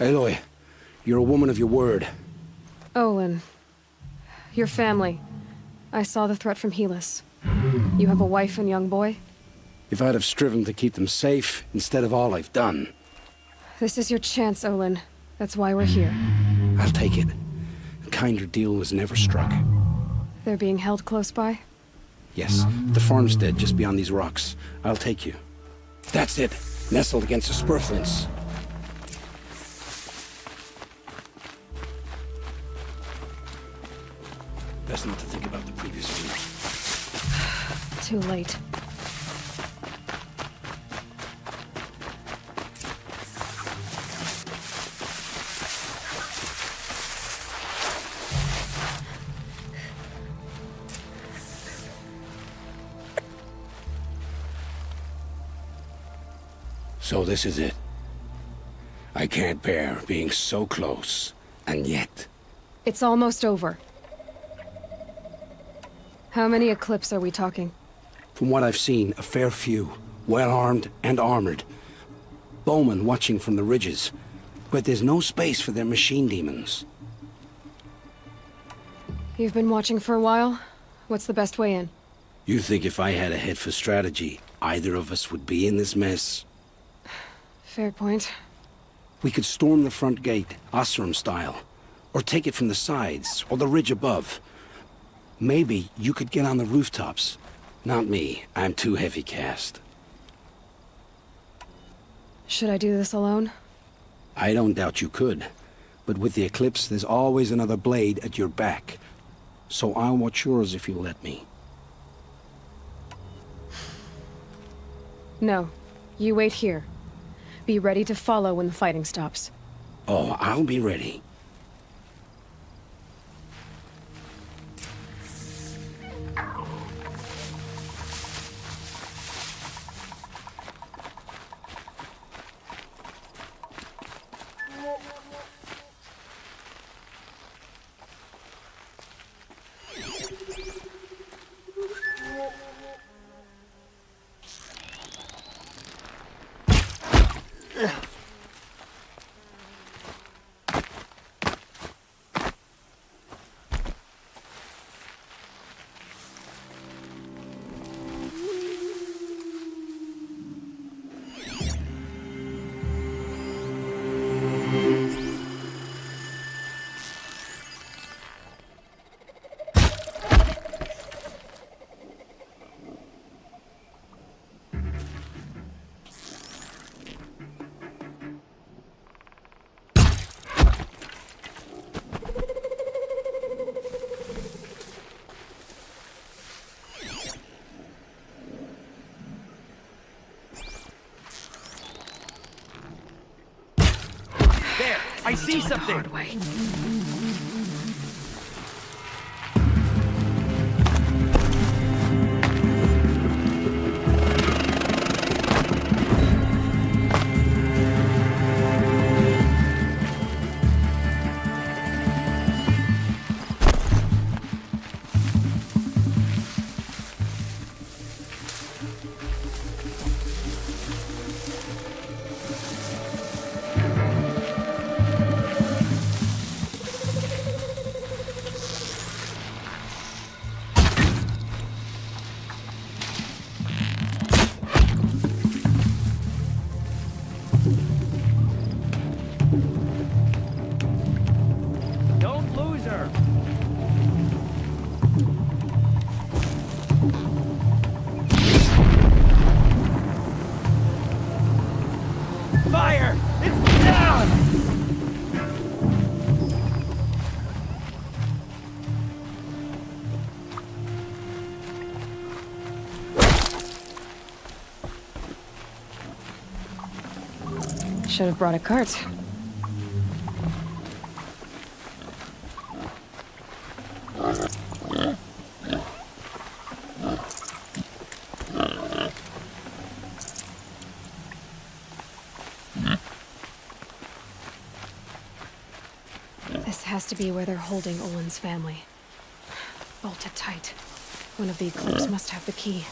Aloy, you're a woman of your word. Olin. Your family. I saw the threat from Helis. You have a wife and young boy? If I'd have striven to keep them safe instead of all I've done. This is your chance, Olin. That's why we're here. I'll take it. A kinder deal was never struck. They're being held close by? Yes, the farmstead just beyond these rocks. I'll take you. That's it. Nestled against the spur flints. Best not to think about the previous one. Too late. So this is it. I can't bear being so close, and yet... It's almost over. How many Eclipse are we talking? From what I've seen, a fair few. Well-armed and armored. Bowmen watching from the ridges. But there's no space for their machine demons. You've been watching for a while? What's the best way in? You think if I had a head for strategy, either of us would be in this mess? Fair point. We could storm the front gate, Osram style. Or take it from the sides, or the ridge above. Maybe you could get on the rooftops. Not me. I'm too heavy cast. Should I do this alone? I don't doubt you could. But with the Eclipse, there's always another blade at your back. So I'll watch yours if you let me. No. You wait here. Be ready to follow when the fighting stops. Oh, I'll be ready. I see something! Hard way. Don't lose her! Fire! It's down! Should have brought a cart. This has to be where they're holding Olin's family. Bolted tight. One of the Eclipse must have the key.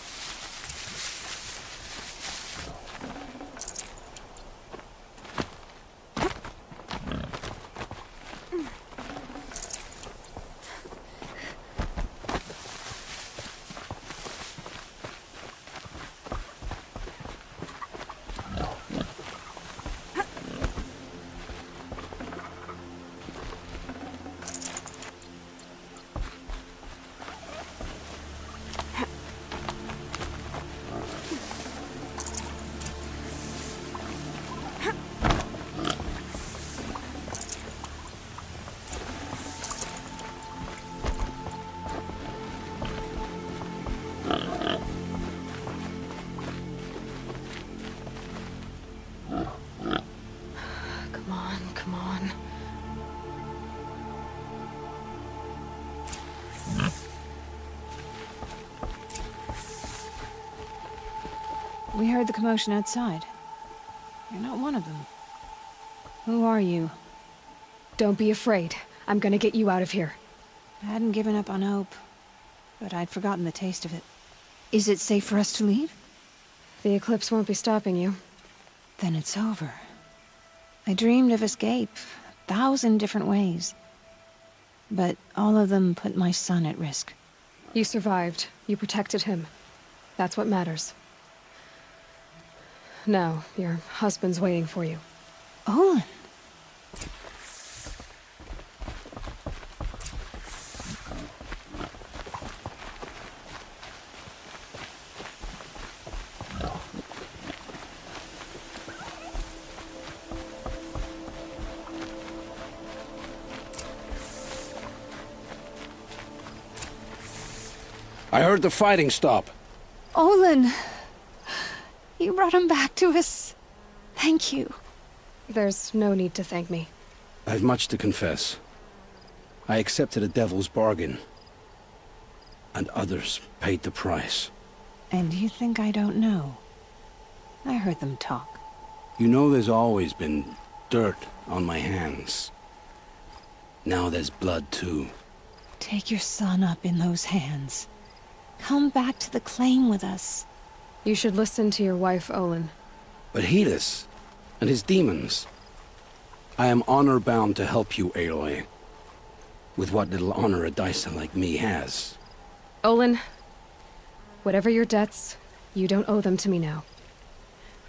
We heard the commotion outside. You're not one of them. Who are you? Don't be afraid. I'm gonna get you out of here. I hadn't given up on hope, but I'd forgotten the taste of it. Is it safe for us to leave? The eclipse won't be stopping you. Then it's over. I dreamed of escape, 1,000 different ways. But all of them put my son at risk. You survived. You protected him. That's what matters. Now, your husband's waiting for you. Olin! I heard the fighting stop. Olin! You brought him back to us. Thank you. There's no need to thank me. I've much to confess. I accepted a devil's bargain. And others paid the price. And you think I don't know? I heard them talk. You know there's always been dirt on my hands. Now there's blood too. Take your son up in those hands. Come back to the claim with us. You should listen to your wife, Olin. But Helis and his demons. I am honor-bound to help you, Aloy. With what little honor a Dyson like me has. Olin, whatever your debts, you don't owe them to me now.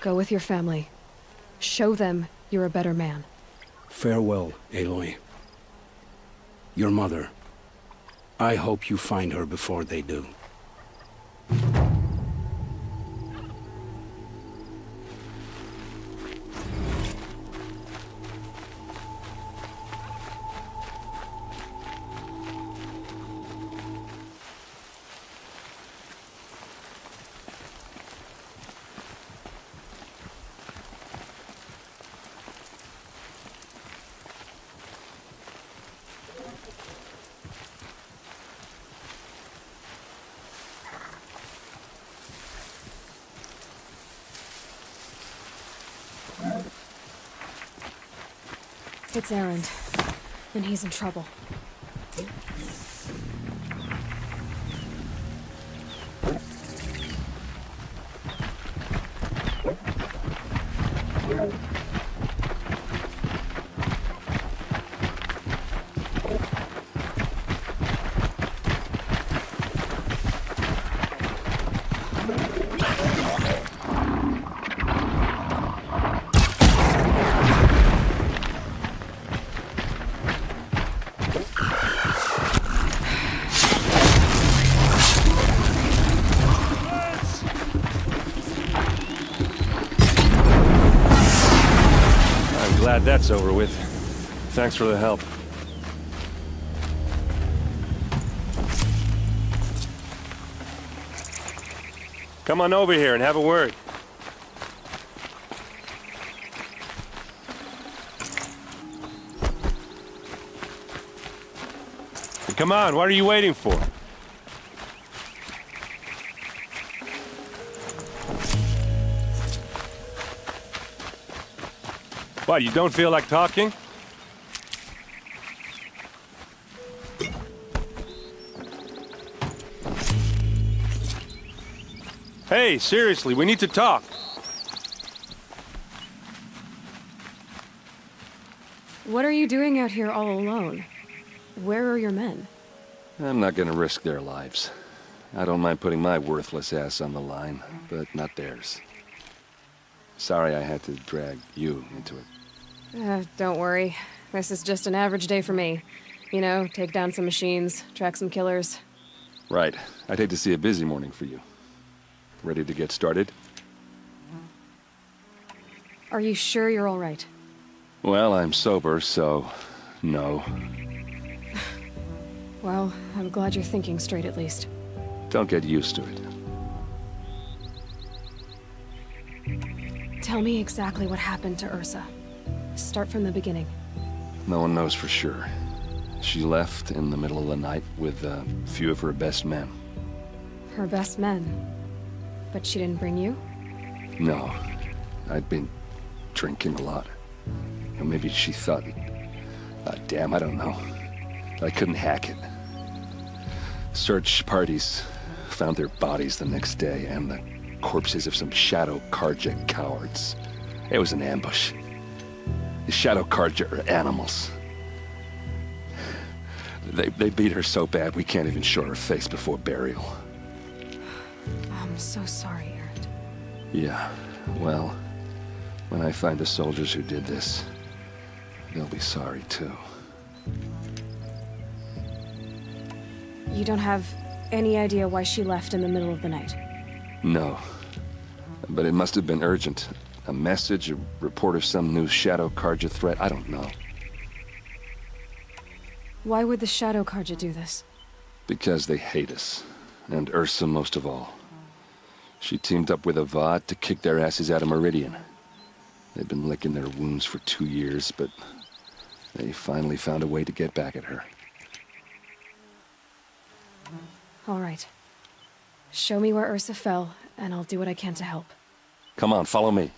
Go with your family. Show them you're a better man. Farewell, Aloy. Your mother. I hope you find her before they do. It's Erend, and he's in trouble. Glad that's over with. Thanks for the help. Come on over here and have a word. Come on, what are you waiting for? What, you don't feel like talking? Hey, seriously, we need to talk. What are you doing out here all alone? Where are your men? I'm not gonna risk their lives. I don't mind putting my worthless ass on the line, but not theirs. Sorry I had to drag you into it. Don't worry. This is just an average day for me. You know, take down some machines, track some killers. Right. I'd hate to see a busy morning for you. Ready to get started? Are you sure you're all right? Well, I'm sober, so no. Well, I'm glad you're thinking straight at least. Don't get used to it. Tell me exactly what happened to Ursa. Start from the beginning. No one knows for sure. She left in the middle of the night with a few of her best men. Her best men. But she didn't bring you? No. I'd been drinking a lot. Or maybe she thought... damn, I don't know. I couldn't hack it. Search parties found their bodies the next day, and the corpses of some Shadow Karja cowards. It was an ambush. The Shadow Karja are animals. They beat her so bad we can't even show her face before burial. I'm so sorry, Aaron. Yeah, well, when I find the soldiers who did this, they'll be sorry too. You don't have any idea why she left in the middle of the night? No. But it must have been urgent. A message, a report of some new Shadow Karja threat, I don't know. Why would the Shadow Karja do this? Because they hate us. And Ursa most of all. She teamed up with Avad to kick their asses out of Meridian. They've been licking their wounds for 2 years, but they finally found a way to get back at her. All right. Show me where Ursa fell, and I'll do what I can to help. Come on, follow me.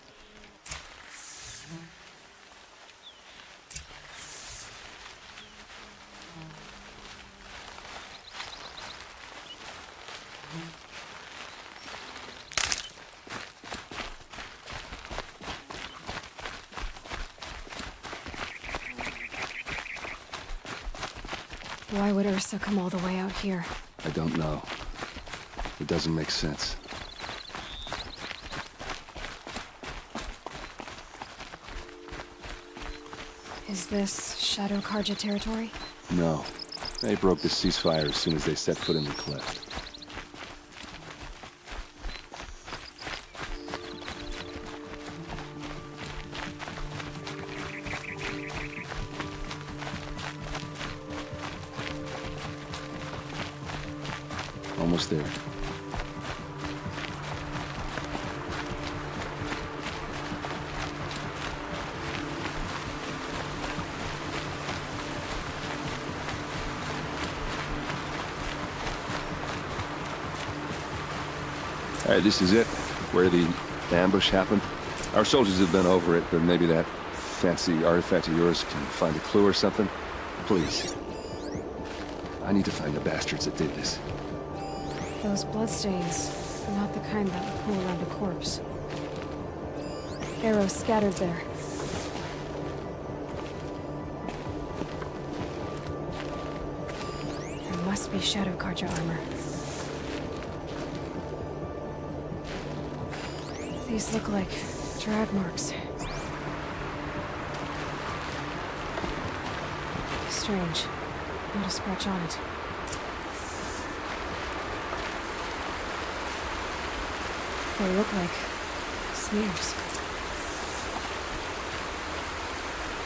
Why would Ursa come all the way out here? I don't know. It doesn't make sense. Is this Shadow Karja territory? No. They broke the ceasefire as soon as they set foot in the cleft. Almost there. All right, this is it, where the ambush happened. Our soldiers have been over it, but maybe that fancy artifact of yours can find a clue or something. Please. I need to find the bastards that did this. Those bloodstains are not the kind that would pool around a corpse. Arrows scattered there. There must be Shadow Karja armor. These look like drag marks. Strange. Not a scratch on it. They look like smears.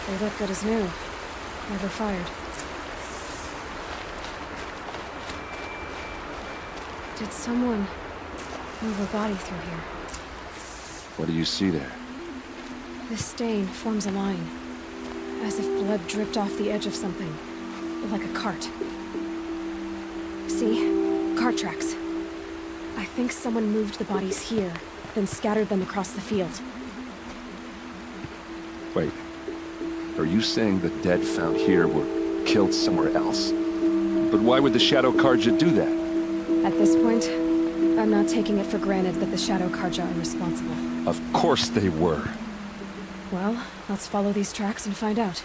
They look good as new. Never fired. Did someone move a body through here? What do you see there? This stain forms a line, as if blood dripped off the edge of something, like a cart. See? Cart tracks. I think someone moved the bodies here, then scattered them across the field. Wait. Are you saying the dead found here were killed somewhere else? But why would the Shadow Karja do that? At this point, I'm not taking it for granted that the Shadow Karja are responsible. Of course they were. Well, let's follow these tracks and find out.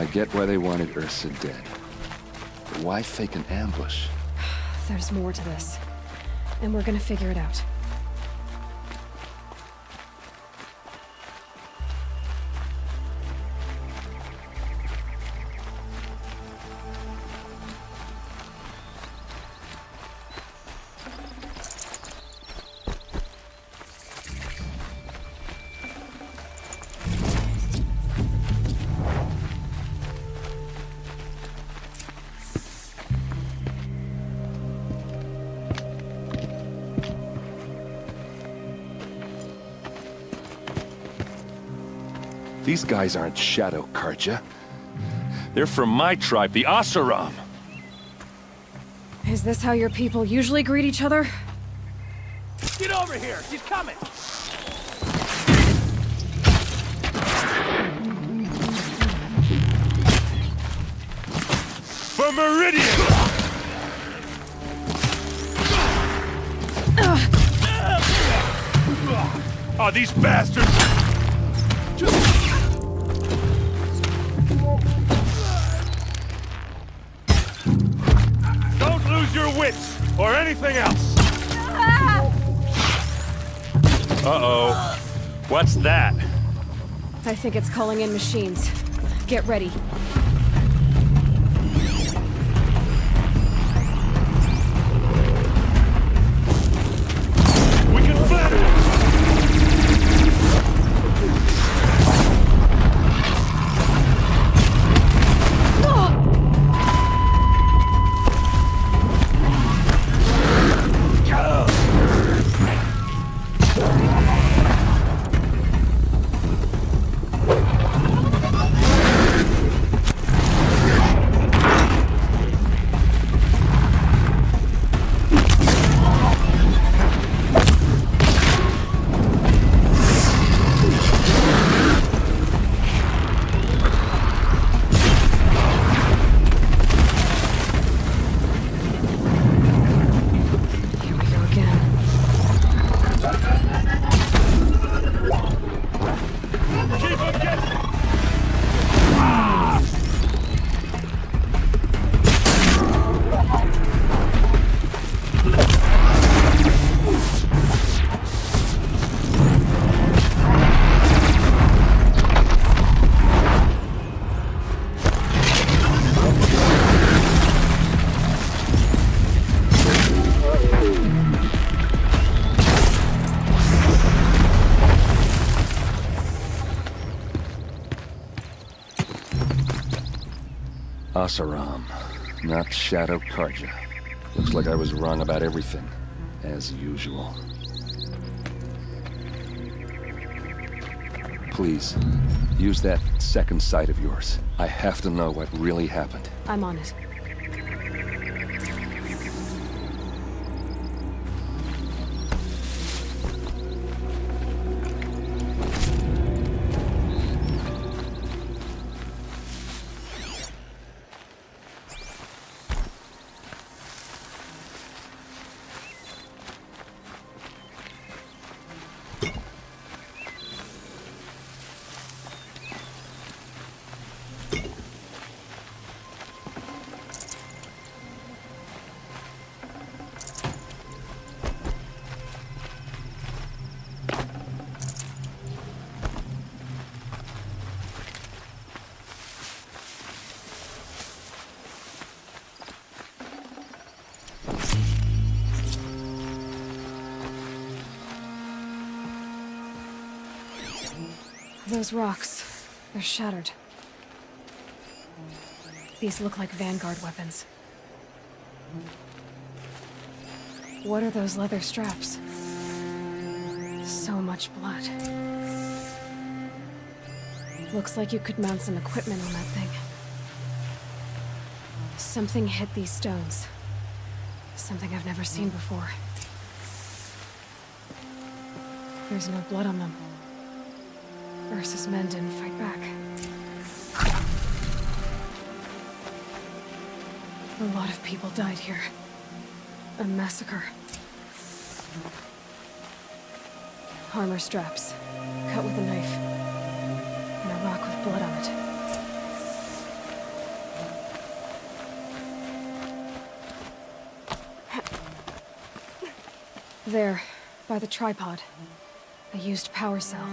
I get why they wanted Ursa dead. But why fake an ambush? There's more to this. And we're gonna figure it out. These guys aren't Shadow Karja. They're from my tribe, the Oseram. Is this how your people usually greet each other? Get over here! She's coming! For Meridian! Oh, these bastards! Don't lose your wits, or anything else! Uh-oh. What's that? I think it's calling in machines. Get ready. We can flatter it! Oseram, not Shadow Karja. Looks like I was wrong about everything, as usual. Please, use that second sight of yours. I have to know what really happened. I'm on it. Those rocks, they're shattered. These look like Vanguard weapons. What are those leather straps? So much blood. Looks like you could mount some equipment on that thing. Something hit these stones. Something I've never seen before. There's no blood on them. Ursa's men didn't fight back. A lot of people died here. A massacre. Armor straps, cut with a knife. And a rock with blood on it. there, by the tripod. A used power cell.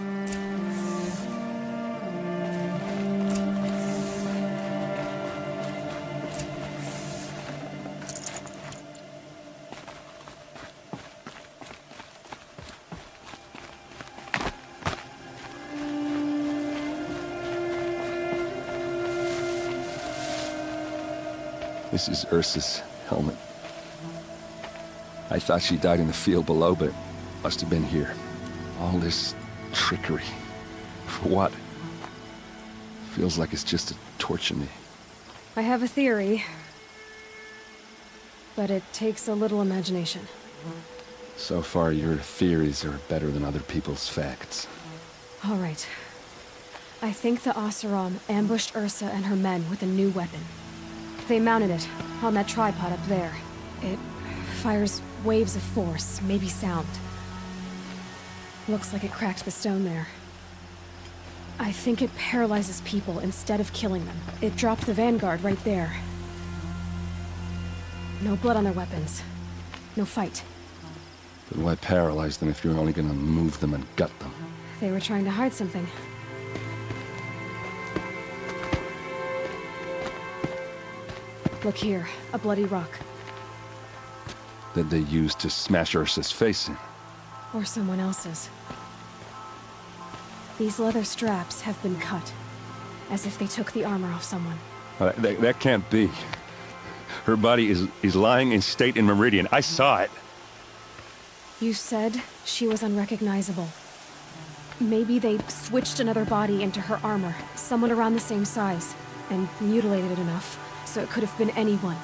This is Ursa's helmet. I thought she died in the field below, but it must have been here. All this trickery. For what? Feels like it's just to torture me. I have a theory. But it takes a little imagination. So far, your theories are better than other people's facts. All right. I think the Oseram ambushed Ursa and her men with a new weapon. They mounted it on that tripod up there. It fires waves of force, maybe sound. Looks like it cracked the stone there. I think it paralyzes people instead of killing them. It dropped the vanguard right there. No blood on their weapons. No fight. But why paralyze them if you're only gonna move them and gut them? They were trying to hide something. Look here, a bloody rock. That they used to smash Ursa's face in. Or someone else's. These leather straps have been cut, as if they took the armor off someone. That can't be. Her body is lying in state in Meridian. I saw it. You said she was unrecognizable. Maybe they switched another body into her armor, someone around the same size, and mutilated it enough, so it could have been anyone.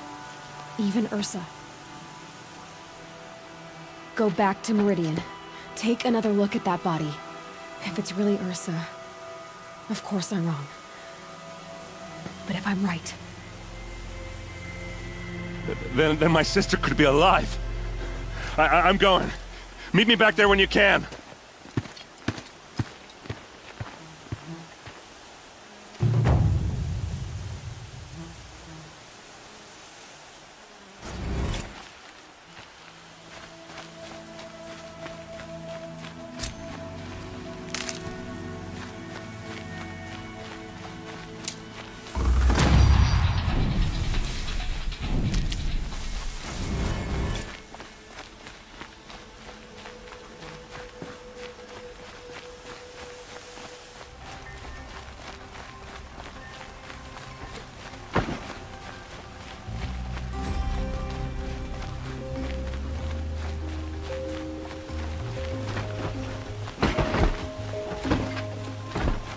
Even Ursa. Go back to Meridian. Take another look at that body. If it's really Ursa, of course I'm wrong. But if I'm right... Then my sister could be alive. I'm going. Meet me back there when you can.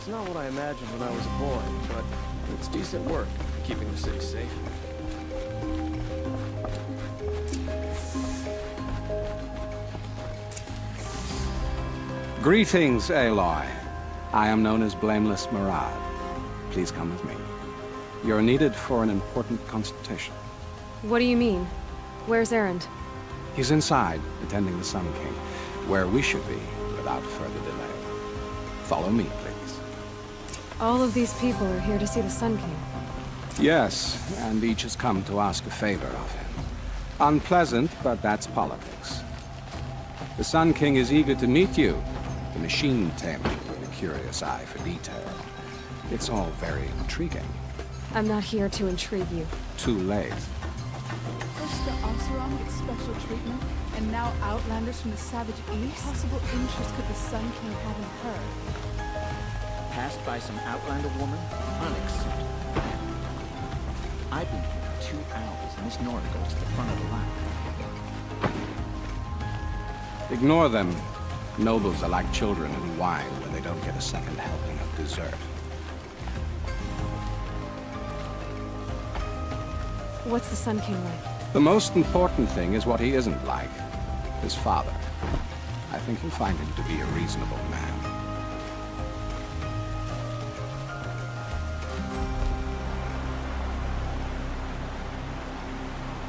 Not what I imagined when I was a boy, but it's decent work, keeping the city safe. Greetings, Aloy. I am known as Blameless Murad. Please come with me. You're needed for an important consultation. What do you mean? Where's Erend? He's inside, attending the Sun King, where we should be, without further delay. Follow me, please. All of these people are here to see the Sun King. Yes, and each has come to ask a favor of him. Unpleasant, but that's politics. The Sun King is eager to meet you, the machine tamer with a curious eye for detail. It's all very intriguing. I'm not here to intrigue you. Too late. First the Oseram gets special treatment, and now Outlanders from the Savage East? What possible interest could the Sun King have in her? Passed by some Outlander woman? Unacceptable. I've been here 2 hours, and this Nora goes to the front of the line. Ignore them. Nobles are like children who whine when they don't get a second helping of dessert. What's the Sun King like? The most important thing is what he isn't like. His father. I think you'll find him to be a reasonable man.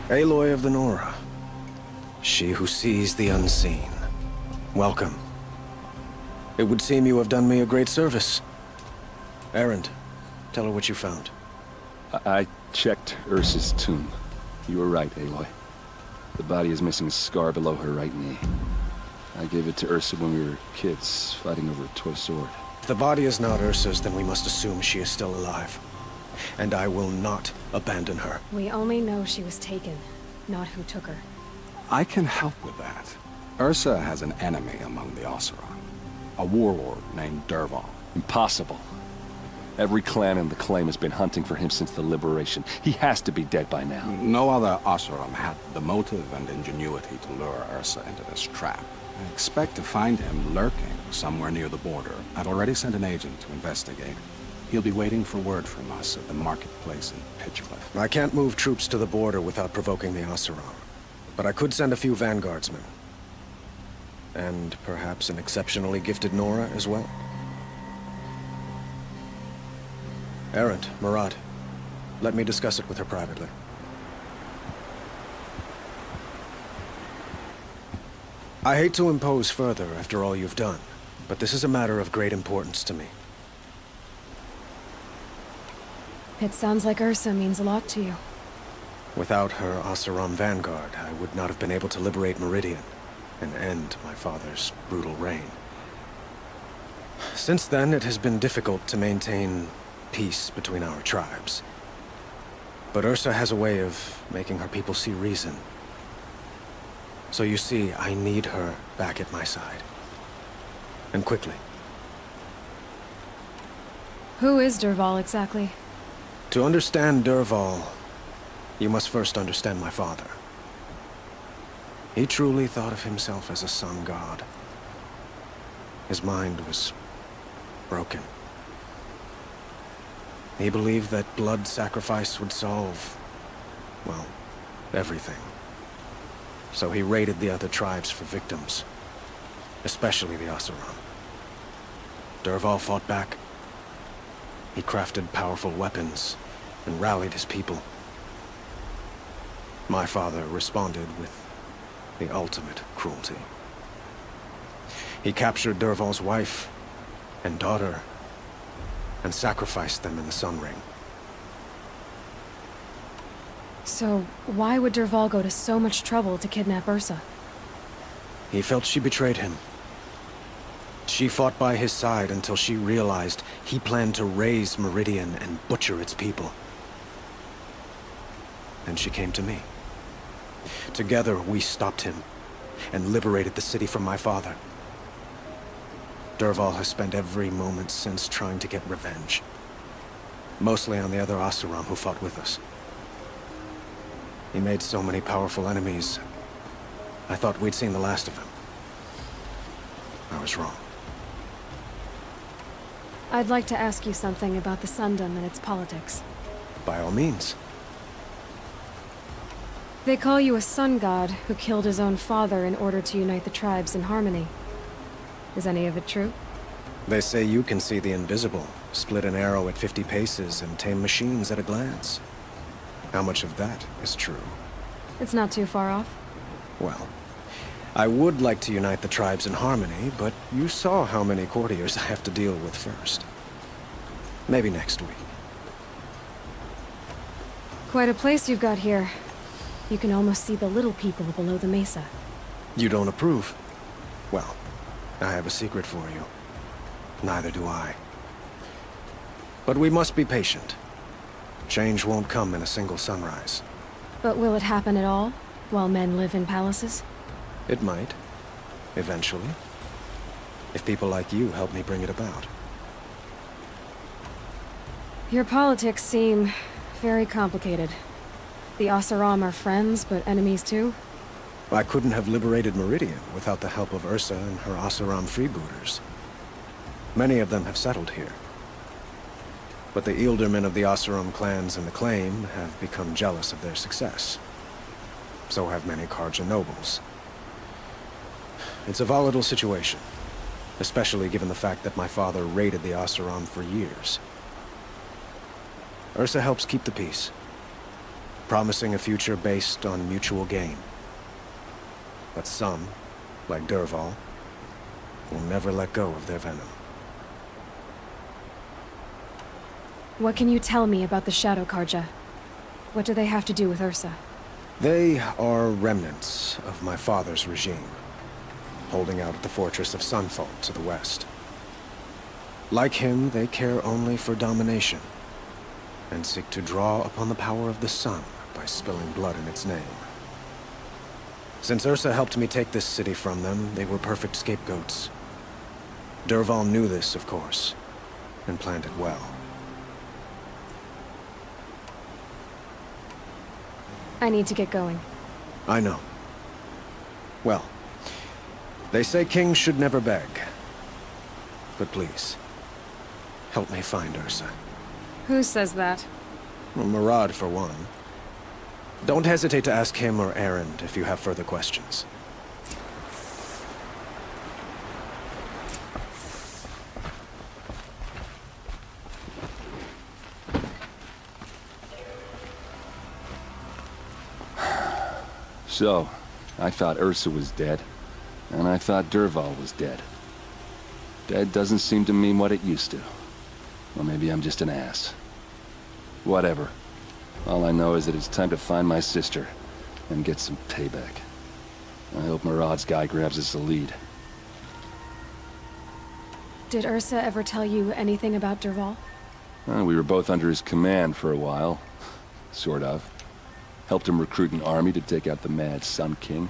Aloy of the Nora. She who sees the unseen. Welcome. It would seem you have done me a great service. Erend, tell her what you found. I checked Ursa's tomb. You were right, Aloy. The body is missing a scar below her right knee. I gave it to Ursa when we were kids, fighting over a toy sword. If the body is not Ursa's, then we must assume she is still alive. And I will not abandon her. We only know she was taken, not who took her. I can help with that. Ursa has an enemy among the Oseram. A warlord named Dervahl. Impossible. Every clan in the claim has been hunting for him since the liberation. He has to be dead by now. No other Oseram had the motive and ingenuity to lure Ursa into this trap. I expect to find him lurking somewhere near the border. I've already sent an agent to investigate. He'll be waiting for word from us at the marketplace in Pitchcliff. I can't move troops to the border without provoking the Oseram. But I could send a few vanguardsmen. And perhaps an exceptionally gifted Nora as well. Erend, Marat, let me discuss it with her privately. I hate to impose further after all you've done, but this is a matter of great importance to me. It sounds like Ursa means a lot to you. Without her Oseram vanguard, I would not have been able to liberate Meridian and end my father's brutal reign. Since then, it has been difficult to maintain peace between our tribes. But Ursa has a way of making her people see reason. So you see, I need her back at my side. And quickly. Who is Dervahl exactly? To understand Dervahl, you must first understand my father. He truly thought of himself as a sun god. His mind was broken. He believed that blood sacrifice would solve, well, everything. So he raided the other tribes for victims, especially the Oseram. Dervahl fought back. He crafted powerful weapons and rallied his people. My father responded with the ultimate cruelty. He captured Dervahl's wife and daughter and sacrificed them in the Sun Ring. So, why would Dervahl go to so much trouble to kidnap Ursa? He felt she betrayed him. She fought by his side until she realized he planned to raise Meridian and butcher its people. Then she came to me. Together, we stopped him and liberated the city from my father. Dervahl has spent every moment since trying to get revenge. Mostly on the other Oseram who fought with us. He made so many powerful enemies, I thought we'd seen the last of him. I was wrong. I'd like to ask you something about the Sundom and its politics. By all means. They call you a sun god who killed his own father in order to unite the tribes in harmony. Is any of it true? They say you can see the invisible, split an arrow at 50 paces, and tame machines at a glance. How much of that is true? It's not too far off. Well, I would like to unite the tribes in harmony, but you saw how many courtiers I have to deal with first. Maybe next week. Quite a place you've got here. You can almost see the little people below the mesa. You don't approve? Well, I have a secret for you. Neither do I. But we must be patient. Change won't come in a single sunrise. But will it happen at all, while men live in palaces? It might. Eventually. If people like you help me bring it about. Your politics seem very complicated. The Oseram are friends, but enemies too? I couldn't have liberated Meridian without the help of Ursa and her Oseram freebooters. Many of them have settled here. But the Ealdormen of the Oseram clans in the claim have become jealous of their success. So have many Karja nobles. It's a volatile situation, especially given the fact that my father raided the Oseram for years. Ursa helps keep the peace, promising a future based on mutual gain. But some, like Dervahl, will never let go of their venom. What can you tell me about the Shadow Karja? What do they have to do with Ursa? They are remnants of my father's regime. holding out at the fortress of Sunfall to the west. Like him, they care only for domination, and seek to draw upon the power of the sun by spilling blood in its name. Since Ursa helped me take this city from them, they were perfect scapegoats. Dervahl knew this, of course, and planned it well. I need to get going. I know. Well, they say kings should never beg. But please, help me find Ursa. Who says that? Well, Murad, for one. Don't hesitate to ask him or Erend if you have further questions. So, I thought Ursa was dead, and I thought Dervahl was dead. Dead doesn't seem to mean what it used to. Or maybe I'm just an ass. Whatever. All I know is that it's time to find my sister and get some payback. I hope Murad's guy grabs us a lead. Did Ursa ever tell you anything about Dervahl? We were both under his command for a while. Sort of. Helped him recruit an army to take out the mad Sun King.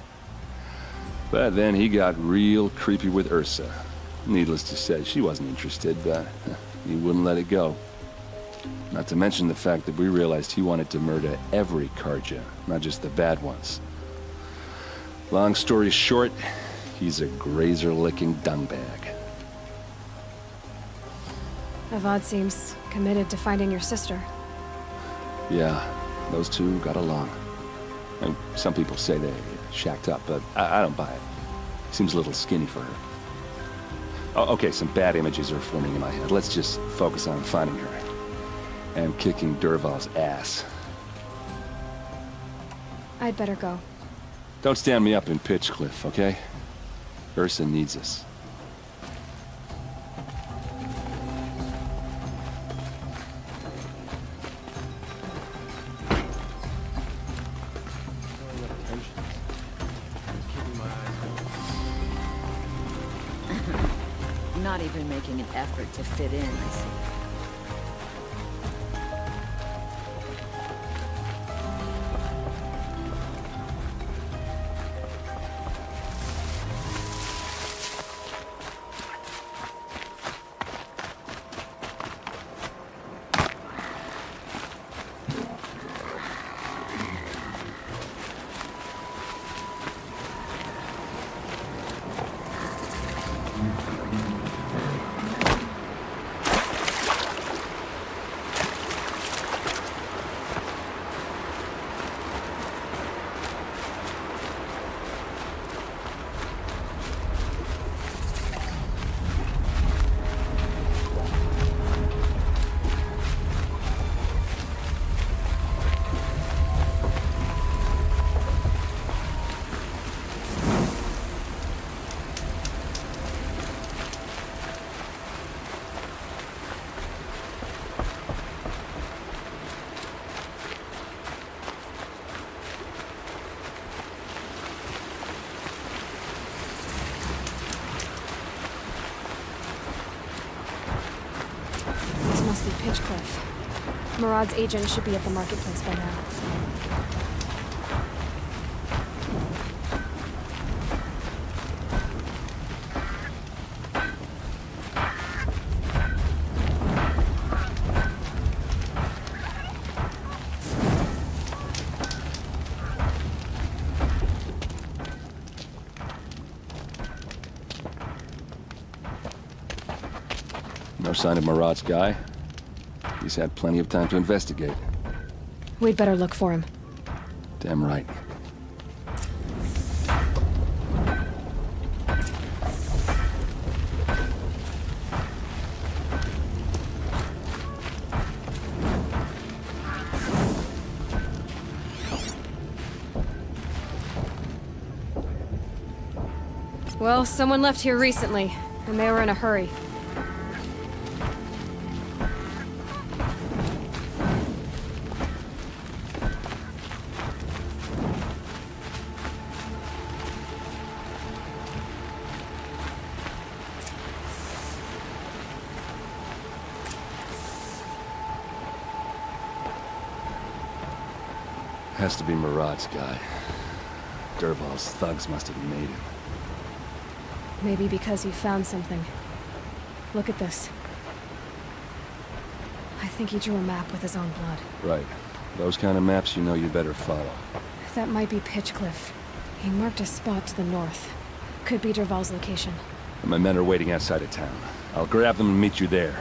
But then he got real creepy with Ursa. Needless to say, she wasn't interested, but he wouldn't let it go. Not to mention the fact that we realized he wanted to murder every Karja, not just the bad ones. Long story short, he's a grazer-licking dungbag. Avad seems committed to finding your sister. Yeah, those two got along. And some people say they shacked up, but I don't buy it. Seems a little skinny for her. Oh, okay, some bad images are forming in my head. Let's just focus on finding her. And kicking Dervahl's ass. I'd better go. Don't stand me up in Pitchcliff, okay? Ursa needs us. Not even making an effort to fit in, I see. Must be Pitchcliff. Murad's agent should be at the marketplace by now. No sign of Murad's guy? He's had plenty of time to investigate. We'd better look for him. Damn right. Well, someone left here recently, and they were in a hurry. Has to be Murad's guy. Dervahl's thugs must have made him. Maybe because you found something. Look at this. I think he drew a map with his own blood. Right. Those kind of maps you know you better follow. That might be Pitchcliff. He marked a spot to the north. Could be Dervahl's location. My men are waiting outside of town. I'll grab them and meet you there.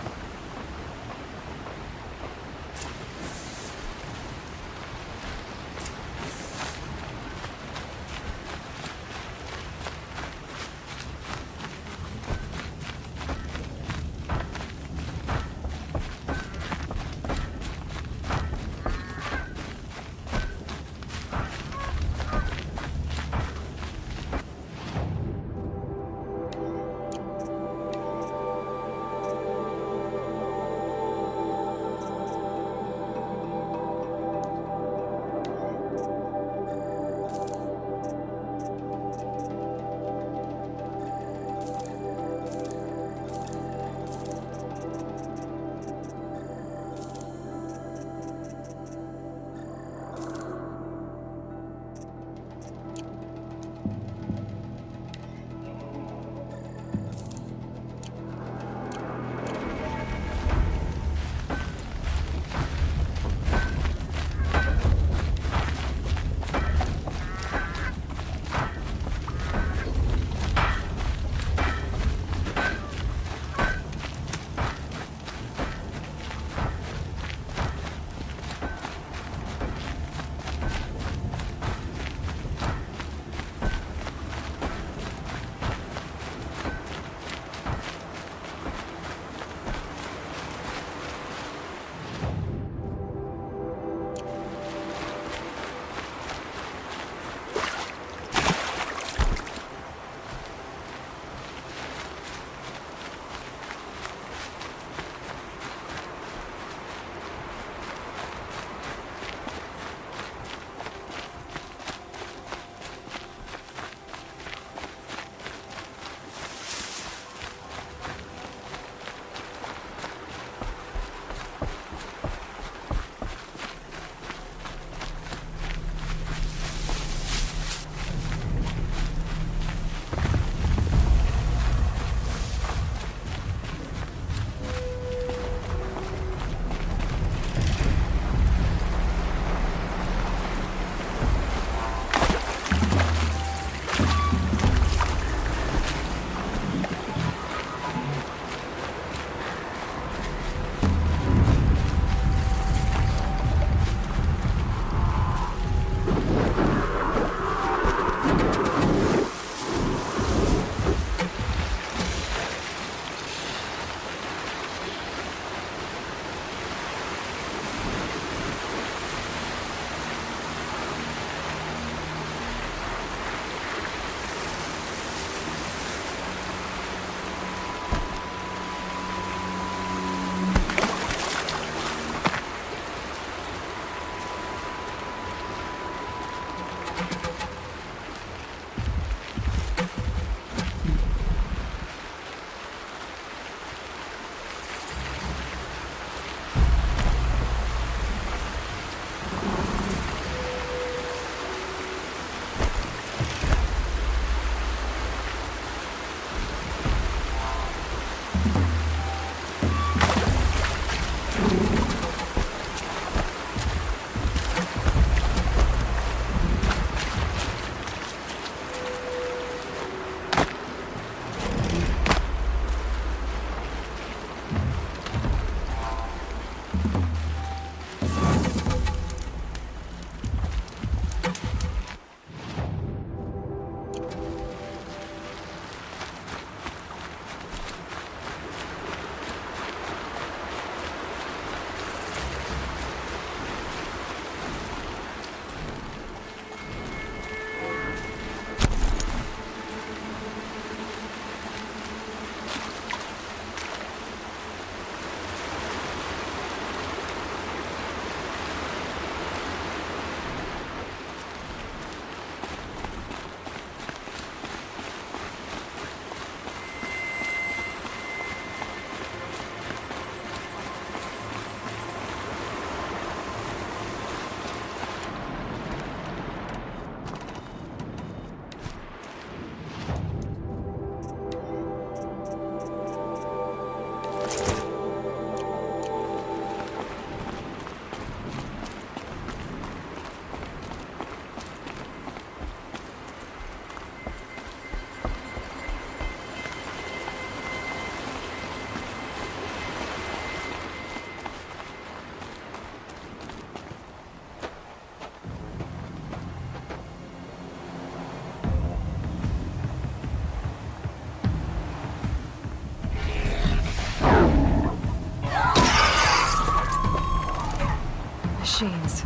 Machines.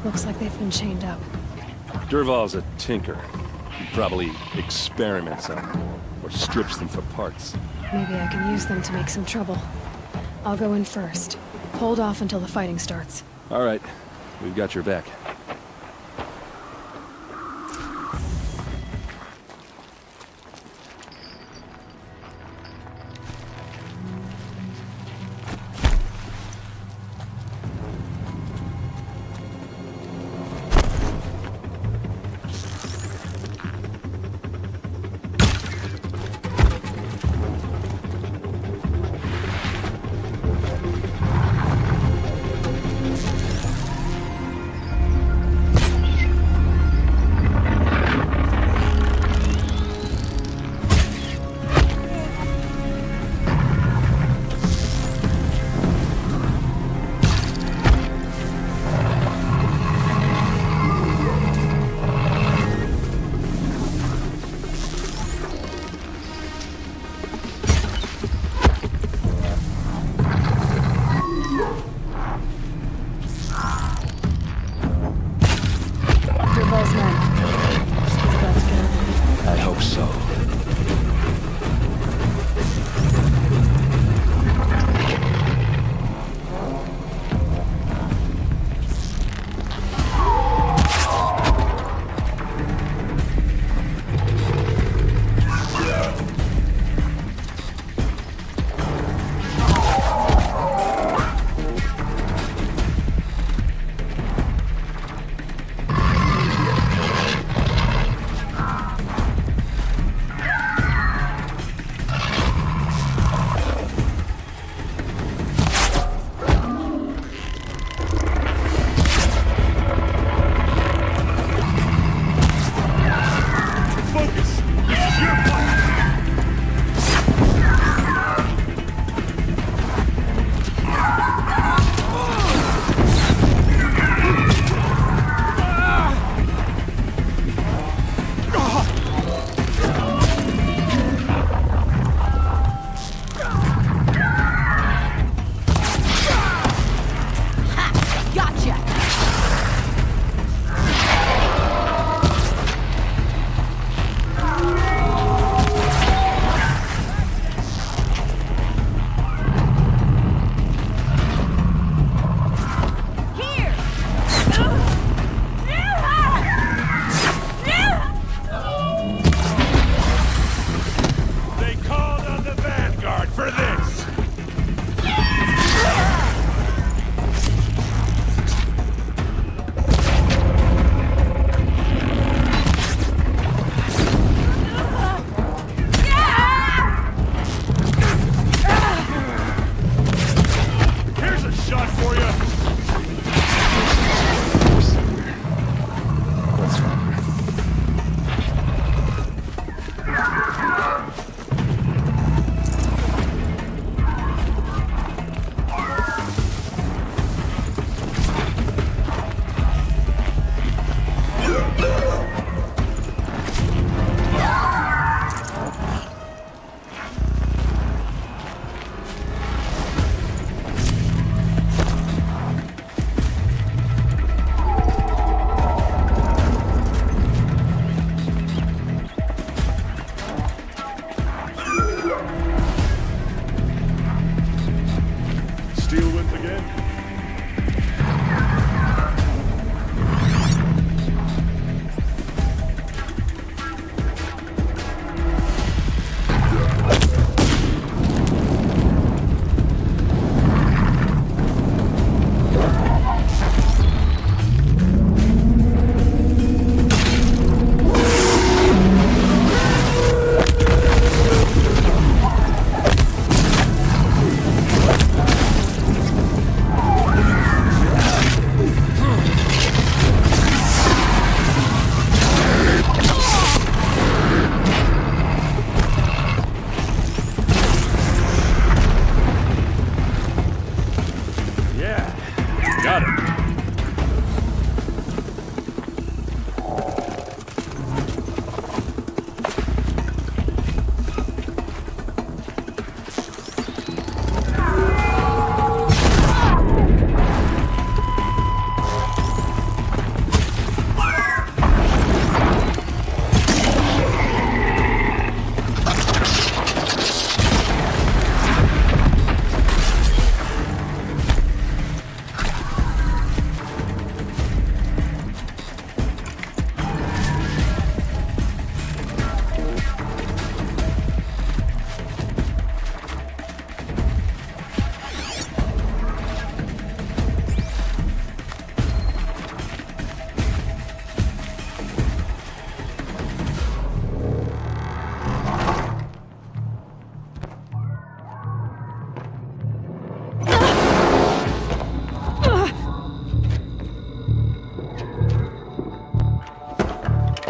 Looks like they've been chained up. Durval's a tinker. He probably experiments on them, or strips them for parts. Maybe I can use them to make some trouble. I'll go in first. Hold off until the fighting starts. All right, we've got your back. I hope so.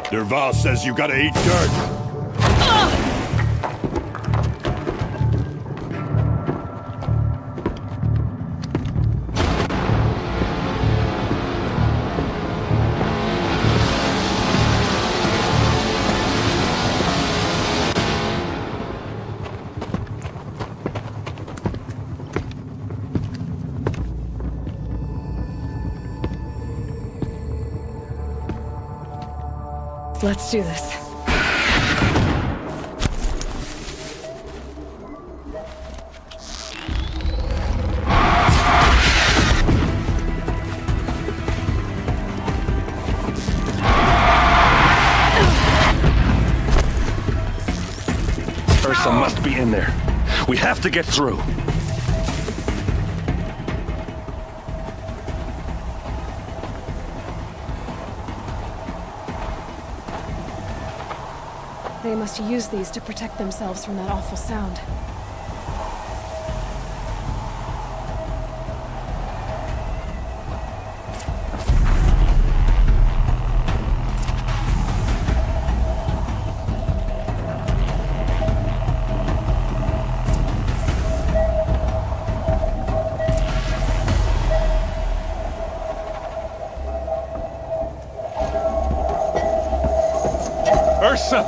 Derval says you gotta eat dirt. Let's do this. Ursa must be in there. We have to get through. They must use these to protect themselves from that awful sound. Ursa!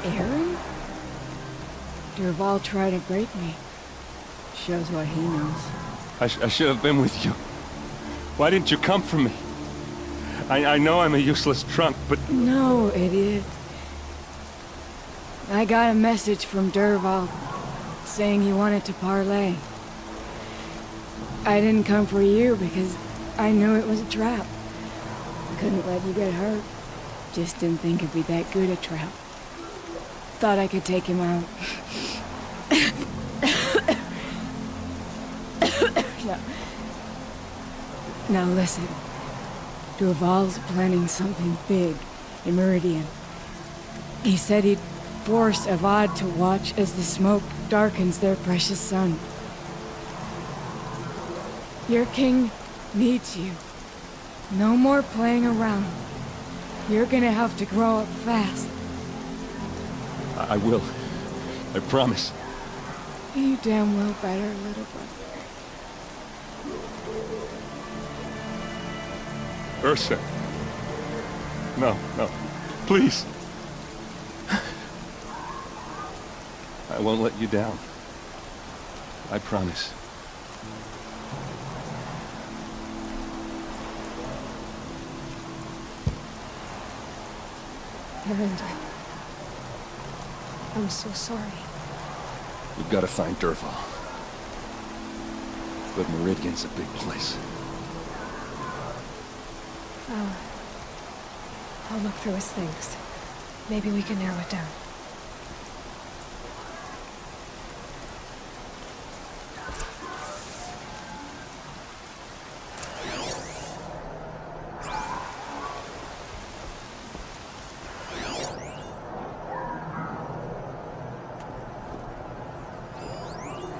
Aaron? Derval tried to break me. Shows what he knows. I should have been with you. Why didn't you come for me? I know I'm a useless trunk, but... No, idiot. I got a message from Derval saying he wanted to parlay. I didn't come for you because I knew it was a trap. Couldn't let you get hurt. Just didn't think it'd be that good a trap. Thought I could take him out. No. Now listen. Derval's planning something big in Meridian. He said he'd force Avad to watch as the smoke darkens their precious sun. Your king needs you. No more playing around. You're gonna have to grow up fast. I will. I promise. You damn well better, little brother. Ursa. No, no. Please. I won't let you down. I promise. Erend, I'm so sorry. We've got to find Derval. But Meridian's a big place. I'll look through his things. Maybe we can narrow it down.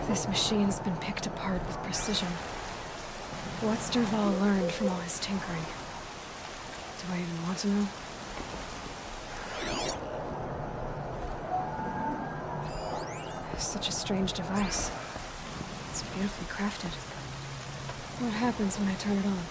This machine's been picked apart with precision. What's Derval learned from all his tinkering? Do I even want to know? Such a strange device. It's beautifully crafted. What happens when I turn it on?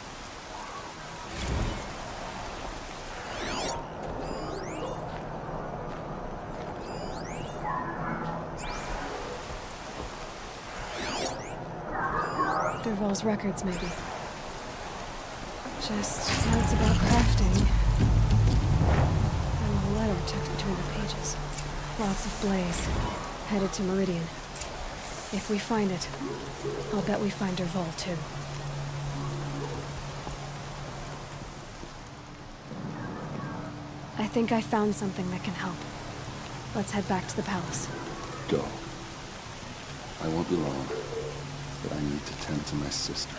Derval's records, maybe. Just notes about crafting. And a letter tucked between the pages. Lots of blaze. Headed to Meridian. If we find it, I'll bet we find Derval too. I think I found something that can help. Let's head back to the palace. Go. I won't be long, but I need to tend to my sister.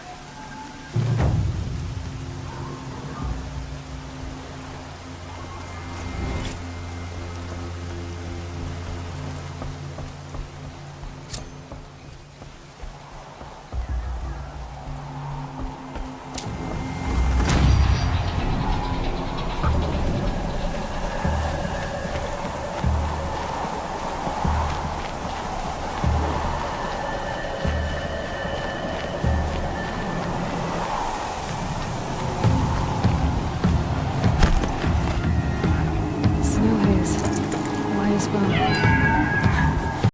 postponed.